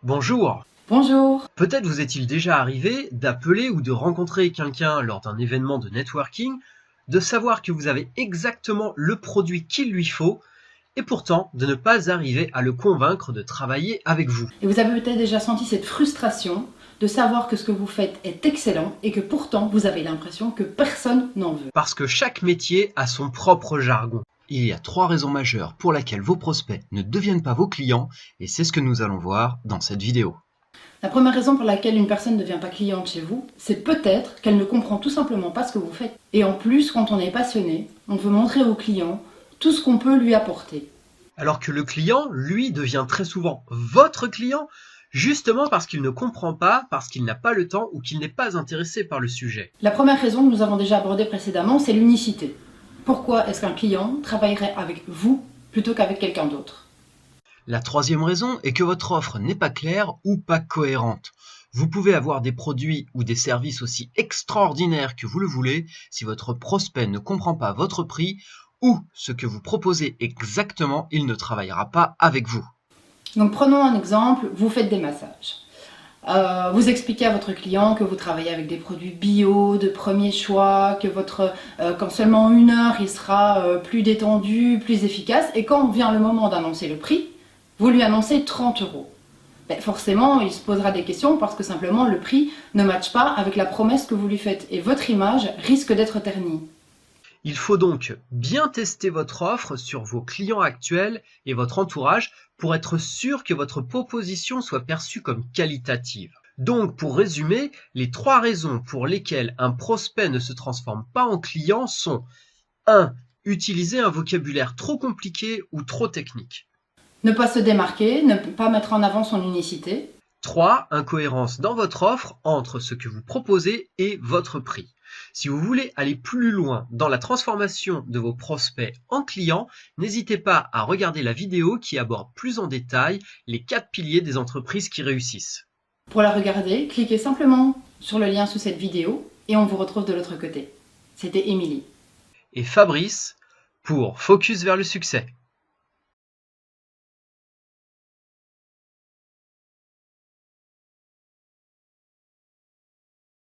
Bonjour. Bonjour. Peut-être vous est-il déjà arrivé d'appeler ou de rencontrer quelqu'un lors d'un événement de networking, de savoir que vous avez exactement le produit qu'il lui faut et pourtant de ne pas arriver à le convaincre de travailler avec vous. Et vous avez peut-être déjà senti cette frustration de savoir que ce que vous faites est excellent et que pourtant vous avez l'impression que personne n'en veut. Parce que chaque métier a son propre jargon. Il y a 3 raisons majeures pour lesquelles vos prospects ne deviennent pas vos clients et c'est ce que nous allons voir dans cette vidéo. La première raison pour laquelle une personne ne devient pas cliente chez vous, c'est peut-être qu'elle ne comprend tout simplement pas ce que vous faites. Et en plus, quand on est passionné, on veut montrer au client tout ce qu'on peut lui apporter. Alors que le client, lui, devient très souvent votre client, justement parce qu'il ne comprend pas, parce qu'il n'a pas le temps ou qu'il n'est pas intéressé par le sujet. La première raison que nous avons déjà abordée précédemment, c'est l'unicité. Pourquoi est-ce qu'un client travaillerait avec vous plutôt qu'avec quelqu'un d'autre ? La troisième raison est que votre offre n'est pas claire ou pas cohérente. Vous pouvez avoir des produits ou des services aussi extraordinaires que vous le voulez, si votre prospect ne comprend pas votre prix ou ce que vous proposez exactement, il ne travaillera pas avec vous. Donc prenons un exemple, vous faites des massages. Vous expliquez à votre client que vous travaillez avec des produits bio, de premier choix, que qu'en seulement 1 heure, il sera plus détendu, plus efficace. Et quand vient le moment d'annoncer le prix, vous lui annoncez 30 euros. Ben forcément, il se posera des questions parce que simplement le prix ne matche pas avec la promesse que vous lui faites. Et votre image risque d'être ternie. Il faut donc bien tester votre offre sur vos clients actuels et votre entourage pour être sûr que votre proposition soit perçue comme qualitative. Donc, pour résumer, les 3 raisons pour lesquelles un prospect ne se transforme pas en client sont 1. Utiliser un vocabulaire trop compliqué ou trop technique. Ne pas se démarquer, ne pas mettre en avant son unicité. 3. Incohérence dans votre offre entre ce que vous proposez et votre prix. Si vous voulez aller plus loin dans la transformation de vos prospects en clients, n'hésitez pas à regarder la vidéo qui aborde plus en détail les 4 piliers des entreprises qui réussissent. Pour la regarder, cliquez simplement sur le lien sous cette vidéo et on vous retrouve de l'autre côté. C'était Émilie. Et Fabrice pour Focus vers le succès.